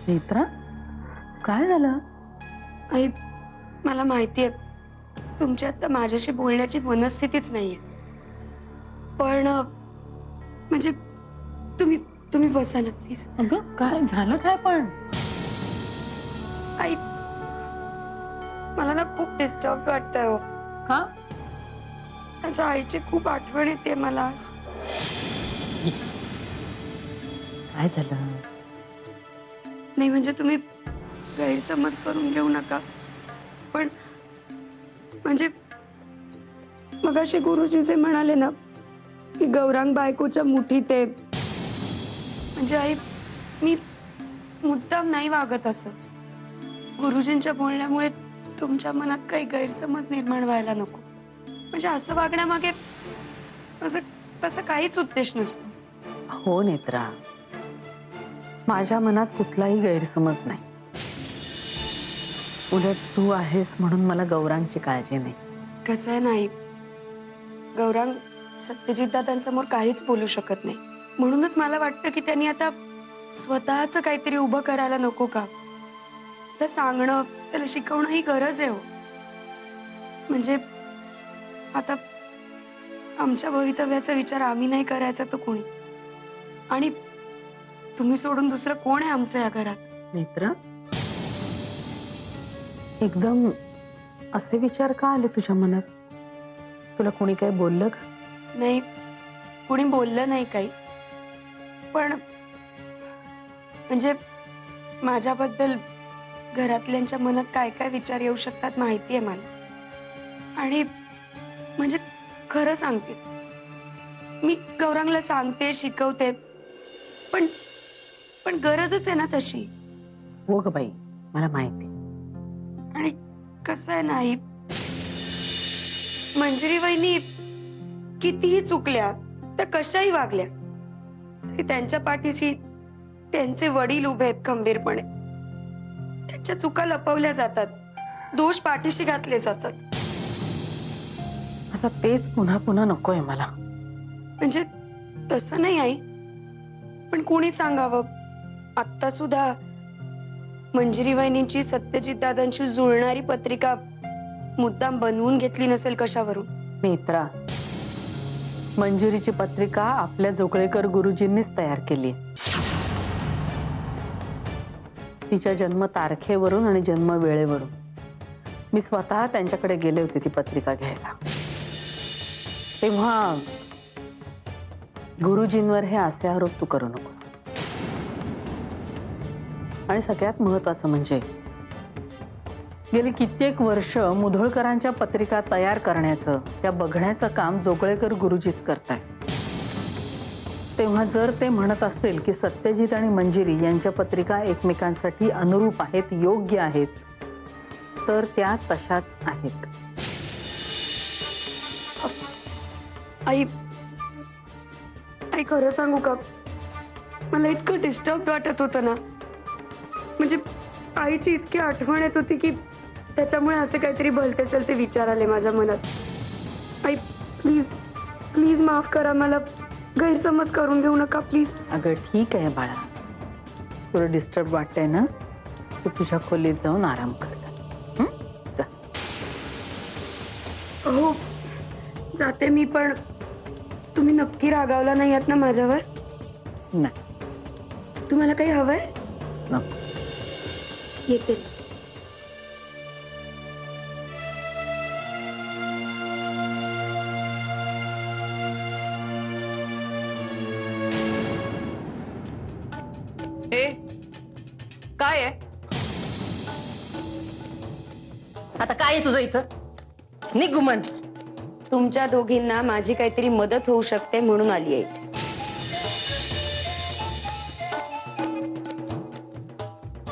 नेत्रा, काय झालं? आई, मला माहिती आहे तुमची आता माझ्याशी बोलण्याची मनस्थितीच नाहीये, पण म्हणजे तुम्ही तुम्ही बसा ना प्लीज. अगं काय झालं काय पण? आई, मला ना खूप डिस्टर्ब वाटतंय हो. का? माझ्या आईची खूप आठवण येते मला. काय झालं? नाही म्हणजे तुम्ही गैरसमज करून घेऊ नका, पण म्हणजे मगाशी गुरुजी जे म्हणाले ना की गौरांग बायकोच्या मुठीत आहे, म्हणजे आई मी मुद्दाम नाही वागत असं. गुरुजींच्या बोलण्यामुळे तुमच्या मनात काही गैरसमज निर्माण व्हायला नको. म्हणजे असं वागण्यामागे तसं काहीच उद्देश नसतो. हो नेत्रा, माझ्या मनात कुठलाही गैरसमज नाही. उलट तू आहेस म्हणून मला गौरांची काळजी नाही. कसं आहे नाही, गौरांग सत्यजित दादांसमोर काहीच बोलू शकत नाही, म्हणूनच मला वाटतं की त्यांनी आता स्वतःच काहीतरी उभं करायला नको का? त्याला सांगणं, त्याला शिकवणं ही गरज आहे हो. म्हणजे आता आमच्या भवितव्याचा विचार आम्ही नाही करायचा तर कोणी? आणि तुम्ही सोडून दुसरं कोण आहे आमचं या घरात? नेत्रा, एकदम असे विचार का आले तुझ्या मनात? तुला कोणी काय बोललं का? नाही, कोणी बोललं नाही काही, पण म्हणजे माझ्याबद्दल घरातल्यांच्या मनात काय काय विचार येऊ शकतात माहिती आहे मला. आणि म्हणजे खरं सांगते, मी गौरांगला सांगते, शिकवते, पण पण गरजच आहे ना तशी. हो ग बाई, मला माहिती. आणि कसं आहे नाही, मंजिरी वहिनी कितीही चुकल्या, त्या कशाही वागल्या, तरी त्यांच्या पाठीशी त्यांचे वडील उभे आहेत खंबीरपणे. त्यांच्या चुका लपवल्या जातात, दोष पाठीशी घातले जातात. आता तेच पुन्हा पुन्हा नकोय मला. म्हणजे तसं नाही आई, पण कोणी सांगावं, आत्ता सुद्धा मंजिरी वहिनींची सत्यजित दादांची जुळणारी पत्रिका मुद्दाम बनवून घेतली नसेल कशावरून? नेत्रा, मंजिरीची पत्रिका आपल्या जोगळेकर गुरुजींनीच तयार केली. तिच्या जन्म तारखेवरून आणि जन्म वेळेवरून. मी स्वतः त्यांच्याकडे गेले होते ती पत्रिका घ्यायला. तेव्हा गुरुजींवर हे असे आरोप तू करू नकोस. आणि सगळ्यात महत्वाचं म्हणजे गेली कित्येक वर्ष मुधोळकरांच्या पत्रिका तयार करण्याचं, त्या बघण्याचं काम जोगळेकर गुरुजीच करताय. तेव्हा जर ते म्हणत असतील की सत्यजित आणि मंजिरी यांच्या पत्रिका एकमेकांसाठी अनुरूप आहेत, योग्य आहेत, तर त्या तशाच आहेत. आई, आई खरं सांगू का, मला इतकं डिस्टर्ब वाटत होतं ना, म्हणजे आईची इतकी आठवण येत होती की त्याच्यामुळे असे काहीतरी भलते सलते विचार आले माझ्या मनात. आई प्लीज प्लीज माफ करा, मला गैरसमज करून घेऊ नका प्लीज. अगं ठीक आहे बाळा, तुला डिस्टर्ब वाटतंय ना, तू तुझ्या खोलीत जाऊन आराम कर. हो जाते मी, पण तुम्ही नक्की रागावला नाही आहात ना माझ्यावर? नाही. तुम्हाला काही हवंय? नको. येते. काय आहे आता? काय आहे तुझं इथं? निघुमन, तुमच्या दोघींना माझी काहीतरी मदत होऊ शकते म्हणून आली आहे.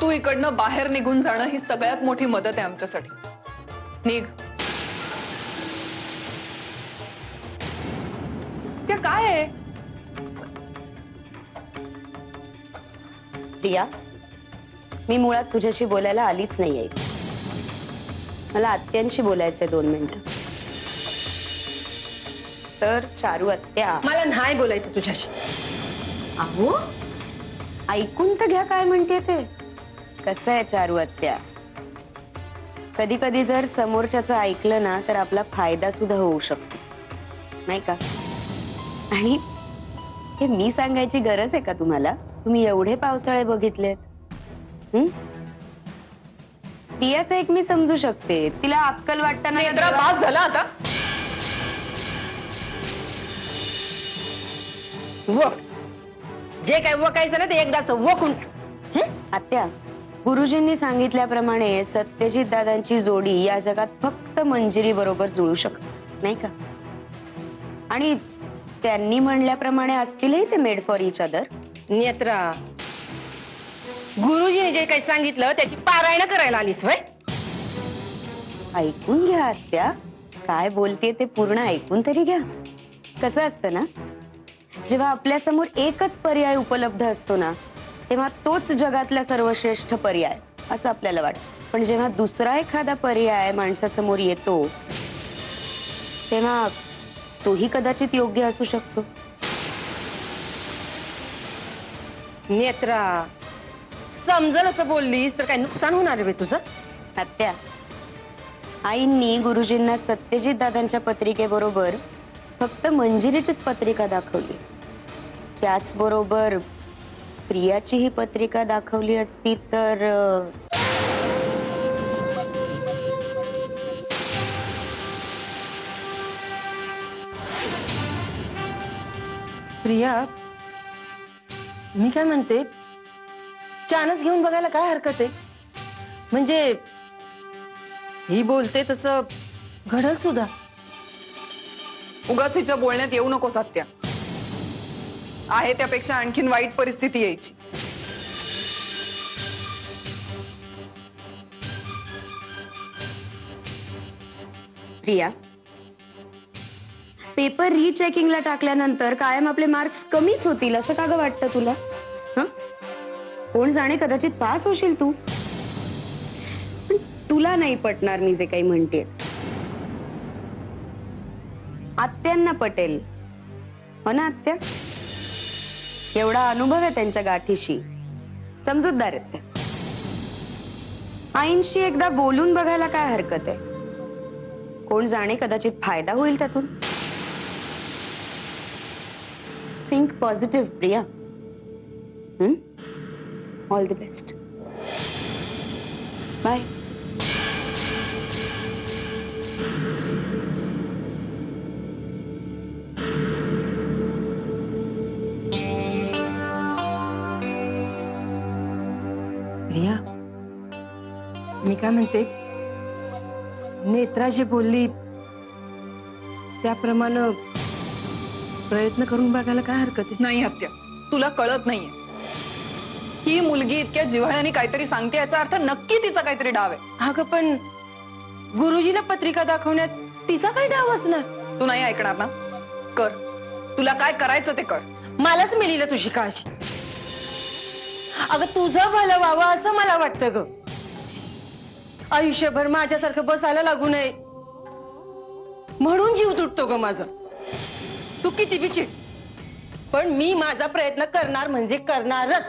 तू इकडनं बाहेर निघून जाणं ही सगळ्यात मोठी मदत आहे आमच्यासाठी. निघ. काय आहे? प्रिया, मी मुळात तुझ्याशी बोलायला आलीच नाहीये. मला आत्यांशी बोलायचंय 2 मिनिटं. तर चारू आत्या, मला नाही बोलायचं तुझ्याशी. अहो ऐकून तर घ्या काय म्हणते ते. कसं आहे चारू आत्या, कधी कधी जर समोरच्याचं ऐकलं ना तर आपला फायदा सुद्धा होऊ शकतो, नाही का? आणि हे मी सांगायची गरज आहे का तुम्हाला? तुम्ही एवढे पावसाळे बघितलेत. प्रियाचं एक मी समजू शकते, तिला अक्कल वाटताना या नेत्रा, दोघा- पास झाला आता. जे काय वकायचं ना ते एकदाच वकून. आत्या, गुरुजींनी सांगितल्याप्रमाणे सत्यजित दादांची जोडी या जगात फक्त मंजिरी बरोबर जुळू शकते, नाही का? आणि त्यांनी म्हणल्याप्रमाणे असतीलही ते made for each other. Netra, गुरुजीने जे काही सांगितलं त्याची पारायण करायला आलीस वय? ऐकून घ्या आत्या, काय बोलते ते पूर्ण ऐकून तरी घ्या. कसं असतं ना, जेव्हा आपल्या समोर एकच पर्याय उपलब्ध असतो ना, तेव्हा तोच जगातला सर्वश्रेष्ठ पर्याय असं आपल्याला वाटतं. पण जेव्हा दुसरा एखादा पर्याय माणसासमोर येतो तेव्हा तोही कदाचित योग्य असू शकतो. नेत्रा, समजल असं बोललीस तर काय नुकसान होणार आहे तुझं? आत्या, आईंनी गुरुजींना सत्यजित दादांच्या पत्रिकेबरोबर फक्त मंजिरीचीच पत्रिका दाखवली. त्याचबरोबर प्रियाची ही पत्रिका दाखवली असती तर प्रिया, मी काय म्हणते, चानस घेऊन बघायला काय हरकत आहे? म्हणजे ही बोलते तसं घडल सुद्धा. उगाच हिच्या बोलण्यात येऊ नको सत्या. आहे त्यापेक्षा आणखीन वाईट परिस्थिती यायची. प्रिया, पेपर रीचेकिंगला टाकल्यानंतर कायम आपले मार्क्स कमीच होतील असं का ग वाटतं तुला? हं? कोण जाणे, कदाचित पास होशील तू. पण तुला नाही पटणार मी जे काही म्हणते. आत्यांना पटेल, हो ना आत्या? एवढा अनुभव आहे त्यांच्या गाठीशी, समजूतदार आहेत त्या. आईंशी एकदा बोलून बघायला काय हरकत आहे? कोण जाणे, कदाचित फायदा होईल त्यातून. Think positive Priya. All the best. Bye. Priya, मी काय म्हणते, नेत्रा जे बोलली त्याप्रमाणे प्रयत्न करून बघायला काय हरकत आहे? नाही हत्या, तुला कळत नाहीये. ही मुलगी इतक्या जिव्हाळ्याने काहीतरी सांगते याचा अर्थ नक्की तिचा काहीतरी डाव आहे. अगं पण गुरुजीला पत्रिका दाखवण्यात तिचा काय डाव असणार? तू नाही ऐकणार ना? कर, तुला काय करायचं ते कर. मलाच मिलीला तुझी काळजी. अगं तुझं भलं व्हावं असं मला वाटतं ग. आयुष्यभर माझ्यासारखं बसायला लागू नये म्हणून जीव तुटतो ग माझा. तू किती बी चिड, पण मी माझा प्रयत्न करणार म्हणजे करणारच.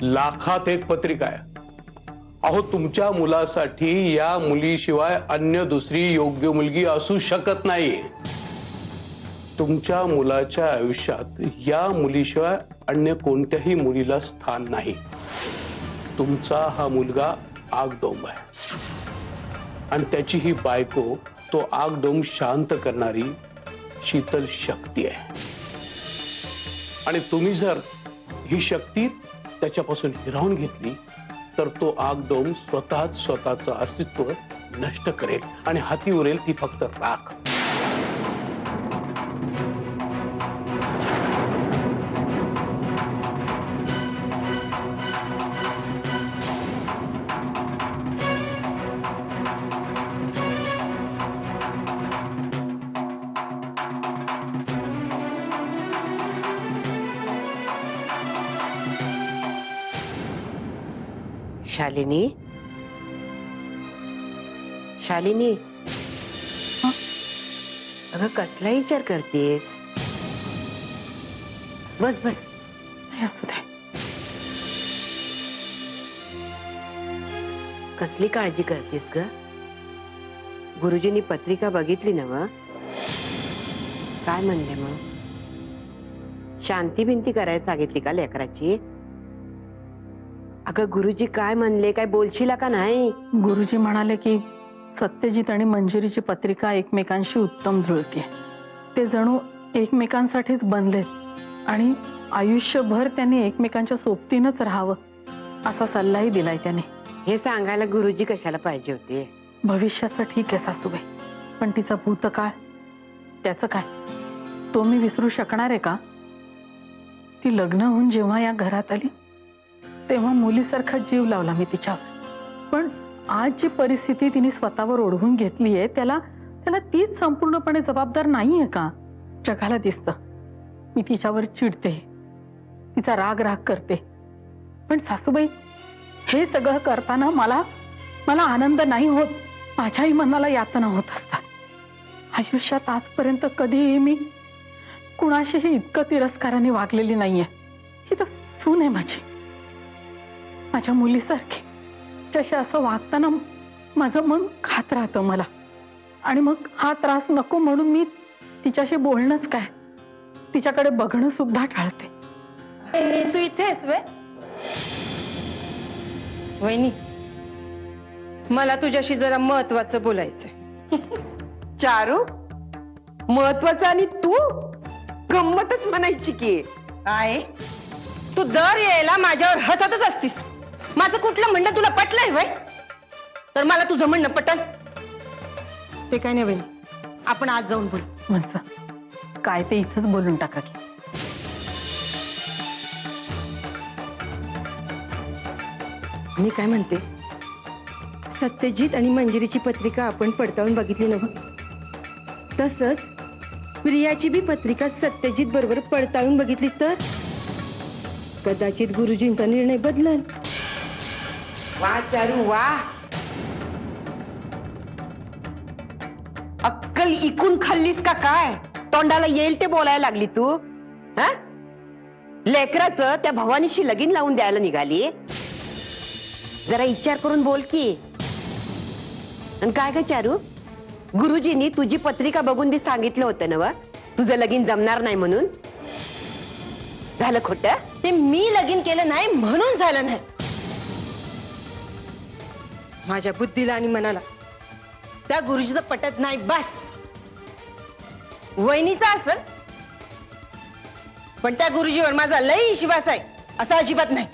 लाखात एक पत्रिका आहे. अहो, तुमच्या मुलासाठी या मुलीशिवाय अन्य दुसरी योग्य मुलगी असू शकत नाही. तुमच्या मुलाच्या आयुष्यात या मुलीशिवाय अन्य कोणत्याही मुलीला स्थान नाही. तुमचा हा मुलगा आगडोंब आहे आणि त्याची ही बायको तो आगडोंब शांत करणारी शीतल शक्ती आहे. आणि तुम्ही जर ही शक्ती त्याच्यापासून हिरावून घेतली तर तो आगडोंब स्वतःचं अस्तित्व नष्ट करेल आणि हाती उरेल ती फक्त राख. शालिनी, शालिनी, अगं कसला विचार करतेस? बस बस. हे असू दे. कसली काळजी करतेस ग? गुरुजींनी पत्रिका बघितली ना व? काय म्हणले मग? शांती भिंती करायला सांगितली का लेकराची? अगं गुरुजी काय म्हणले, काय बोलशील का नाही? गुरुजी म्हणाले की सत्यजित आणि मंजिरीची पत्रिका एकमेकांशी उत्तम जुळते. ते जणू एकमेकांसाठीच बनलेत आणि आयुष्यभर त्यांनी एकमेकांच्या सोबतीनच राहावं असा सल्लाही दिलाय त्याने. हे सांगायला गुरुजी कशाला पाहिजे होते? भविष्याचं ठीक आहे सासूबाई, पण तिचा भूतकाळ त्याचं काय? तो मी विसरू शकणार आहे का? ती लग्न होऊन जेव्हा या घरात आली तेव्हा मुलीसारखा जीव लावला मी तिच्यावर. पण आज जी परिस्थिती तिने स्वतःवर ओढवून घेतलीये त्याला तीच संपूर्णपणे जबाबदार नाहीये का? जगाला दिसतं मी तिच्यावर चिडते, तिचा राग करते, पण सासूबाई हे सगळं करताना मला आनंद नाही होत. माझ्याही मनाला यातना होत असतात. आयुष्यात आजपर्यंत कधीही मी कुणाशीही इतकं तिरस्काराने वागलेली नाहीये. ही तर सून आहे माझ्या मुलीसारखी. जशी असं वागताना माझं मन खात राहतं मला, आणि मग हा त्रास नको म्हणून मी तिच्याशी बोलणंच काय, तिच्याकडे बघणं सुद्धा टाळते. तू इथेस वे? वहिनी, मला तुझ्याशी जरा महत्वाचं बोलायचंय. चारू, महत्वाचं आणि तू गंमतच म्हणायची की. काय तू दर यायला माझ्यावर हसतच असतीस. माझं कुठलं म्हणणं तुला पटलंय वय? तर मला तुझं म्हणणं पटल. ते काय नाही वहिनी, आपण आज जाऊन बोलू. म्हणजे काय ते इथंच बोलून टाका की. मी काय म्हणते, सत्यजित आणि मंजिरीची पत्रिका आपण पडताळून बघितली नव्हती, तसंच प्रियाची बी पत्रिका सत्यजित बरोबर पडताळून बघितली तर कदाचित गुरुजींचा निर्णय बदलल. वा चारू वा, अक्कल इकून खाल्लीस का काय? तोंडाला येईल ते बोलायला लागली तू. हा, लेकराचं त्या भवानीशी लगीन लावून द्यायला निघाली. जरा विचार करून बोल की. आणि काय ग चारू, गुरुजींनी तुझी पत्रिका बघून बी सांगितलं होतं ना व तुझं लगीन जमणार नाही म्हणून? झालं खोटं? ते मी लगीन केलं नाही म्हणून झालं नाही. माझ्या बुद्धीला आणि मनाला त्या गुरुजीचं पटत नाही बस. वहिनीचा असेल, पण त्या गुरुजीवर माझा लई विश्वास आहे असं अजिबात नाही.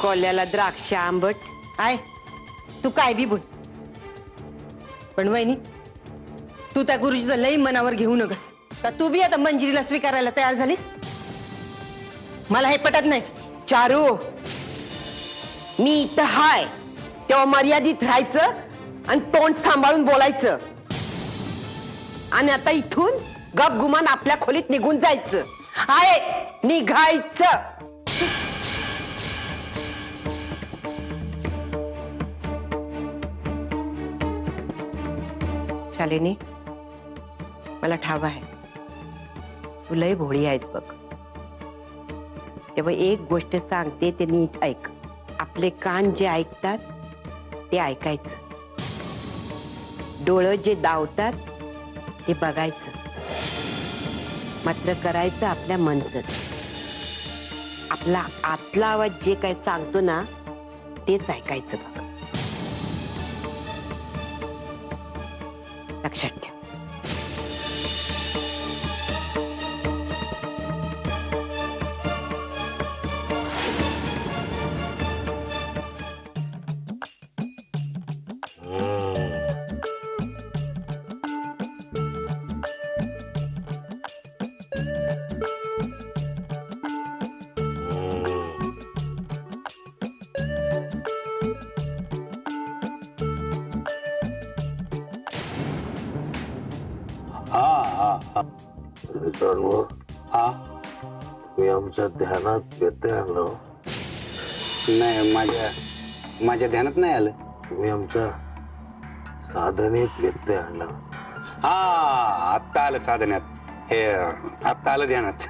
कोल्याला द्राक्ष आंबट आय, तू काय बी बोल, पण वहिनी तू त्या गुरुजीचं लई मनावर घेऊ नकस. का तू बी आता मंजिरीला स्वीकारायला तयार झालीस? मला हे पटत नाही. चारू, मी इथं हाय तेव्हा मर्यादित राहायचं आणि तोंड सांभाळून बोलायचं. आणि आता इथून गपगुमान आपल्या खोलीत निघून जायचं. आहे निघायचं. शालिनी, मला ठाव आहे तू लय भोळी आहेस बघ. तेव्हा एक गोष्ट सांगते ते नीट ऐक. आपले कान जे ऐकतात ते ऐकायचं, डोळं जे दावतात ते बघायचं, मात्र करायचं आपल्या मनच. आपला आतला आवाज जे काय सांगतो ना तेच ऐकायचं बघ. लक्षात ठेव. हा, मी आमच्या ध्यानात व्यत्यय आणलं. नाही, माझ्या ध्यानात नाही आलं. तुम्ही आमच्या साधनेत व्यत्यय आणला. हा आत्ता आलं साधण्यात, हे आत्ता आलं ध्यानात.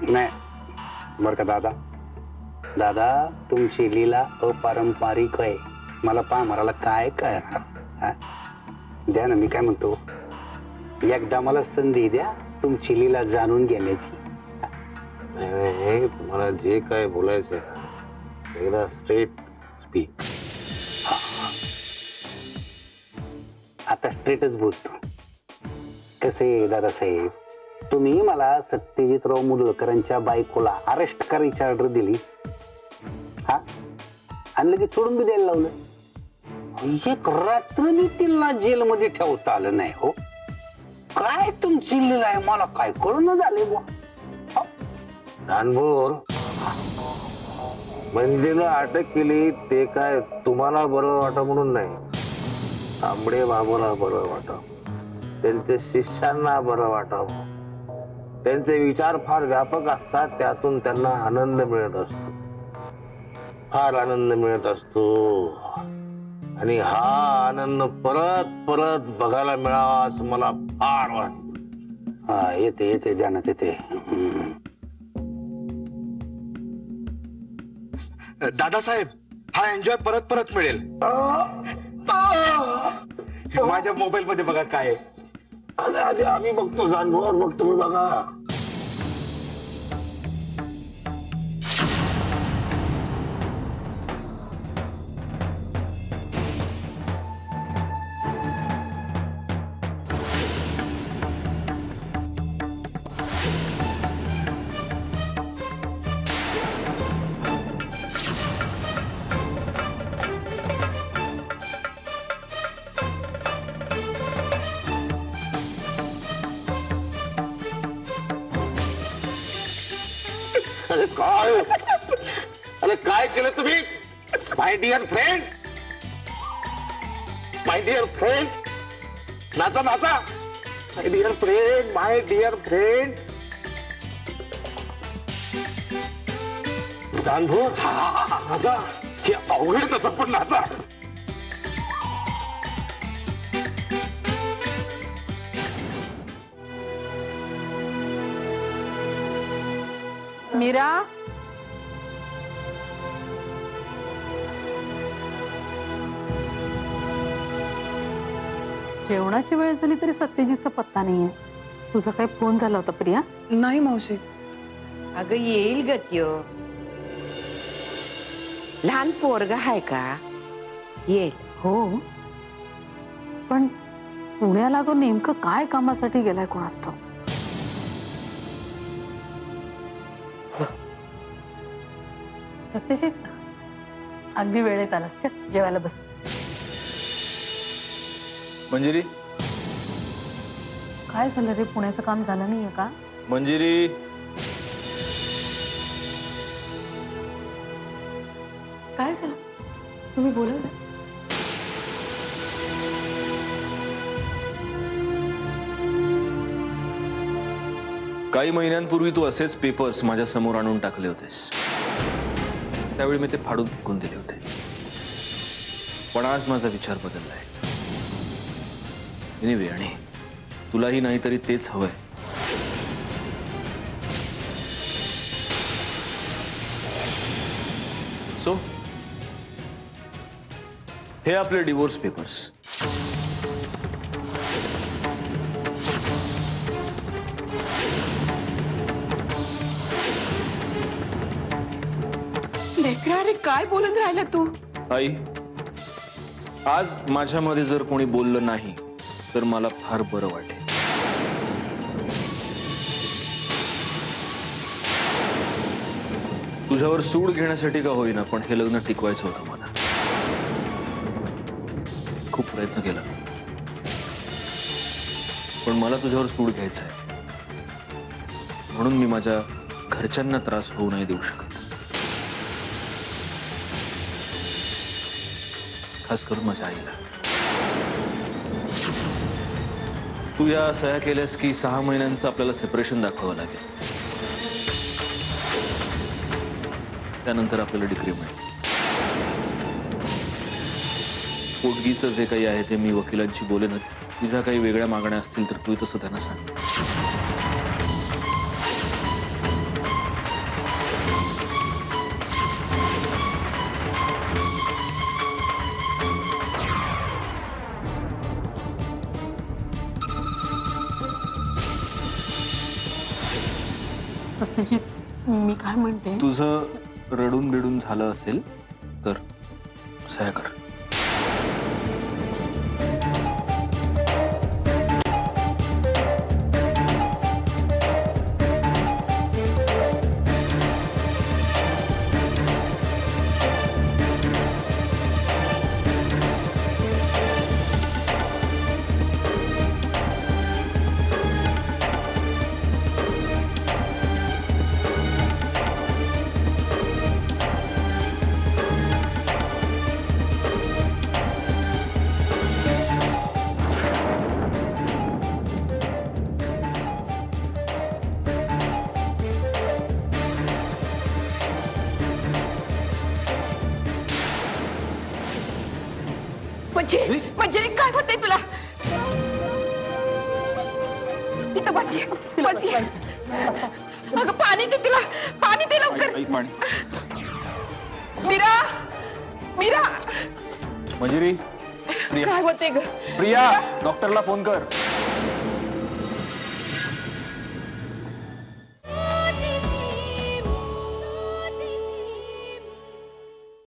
नाही बर का दादा, दादा तुमची लीला अपारंपरिक आहे. मला पामराला काय कळणार. द्या ना, मी काय म्हणतो, एकदा मला संधी द्या तुमची लीला जाणून घेण्याची. नाही, तुम्हाला जे काय बोलायचं एकदा स्ट्रेट स्पीक. आता स्ट्रेटच बोलतो. कसे दादासाहेब, तुम्ही मला सत्यजितराव मुदळकरांच्या बायकोला अरेस्ट करायची ऑर्डर दिली, हा, आणि लगेच सोडून बी द्यायला लावलं. एक रात्र बी तिला जेलमध्ये ठेवता आलं नाही. हो, काय तुमची लीला आहे मला काय कळून झाले बुवा. जानभोर, मंदिरला अटक केली ते काय तुम्हाला बरं वाटा म्हणून नाही, तांबडे बाबूला बरं वाटा, त्यांच्या शिष्यांना बरं वाटावं. त्यांचे विचार फार व्यापक असतात, त्यातून त्यांना आनंद मिळत असतो, फार आनंद मिळत असतो. आणि हा आनंद परत परत बघायला मिळावा असं मला फार वाटतं. हा, येते येते ध्यानात येते. दादासाहेब, हा एन्जॉय परत परत मिळेल. माझ्या मोबाईल मध्ये बघा काय आहे. आधी आम्ही बघतो, जानभोर मग तुम्ही बघा. अरे काय, अरे काय केलं तुम्ही. My dear friend, my dear friend, नाचा नाचा. My dear friend, my dear friend. जानभोर, नाचा. हे अवघड तसं पण नाचा. मीरा, जेवणाची वेळ झाली तरी सत्यजीतचा पत्ता नाहीये. तुझा काही फोन झाला होता प्रिया? नाही मावशी. अगं येईल गत्यो, लहान पोरगा हाय का, येईल. हो, पण पुण्याला तो नेमकं काय कामासाठी गेलाय कोणास ठाऊक. सत्यजित, अगदी वेळेत आलास. चल जेवायला बस. मंजिरी, काय झालं रे, पुण्याचं काम झालं नाहीये का? मंजिरी, काय झालं, तुम्ही बोलवलं? काही महिन्यांपूर्वी तू असेच पेपर्स माझ्या समोर आणून टाकले होतेस. त्यावेळी मी ते फाडून फेकून दिले होते. पण आज माझा विचार बदललाय. एनिवे, आणि तुलाही नाहीतरी तेच हवंय. सो हे आपले डिवोर्स पेपर्स. अरे काय बोलत राहिला तू. आई, आज माझ्यामध्ये जर कोणी बोललं नाही तर मला फार बरं वाटेल. तुझ्यावर सूड घेण्यासाठी का होईना, पण हे लग्न टिकवायचं होतं मला. खूप प्रयत्न केला, पण मला तुझ्यावर सूड घ्यायचा आहे. म्हणून मी माझ्या घरच्यांना त्रास होऊ नाही देऊ शकत, खास करून माझ्या आईला. तू या सह्या केल्यास की 6 महिन्यांचं आपल्याला सेपरेशन दाखवावं लागेल. त्यानंतर आपल्याला डिग्री मिळेल. पोटगीचं जे काही आहे ते मी वकिलांशी बोलेनच. तुझ्या काही वेगळ्या मागण्या असतील तर तू तसं त्यांना सांग. सत्यजित मी काय म्हणते, तुझं रडून बिडून झालं असेल तर सह्या कर. मंजिरी काय होतंय तुला? इथं बसली. अगं पाणी दे तिला, पाणी दे लवकर. मीरा, मीरा मंजिरी, काय होते ग? प्रिया, डॉक्टरला फोन कर.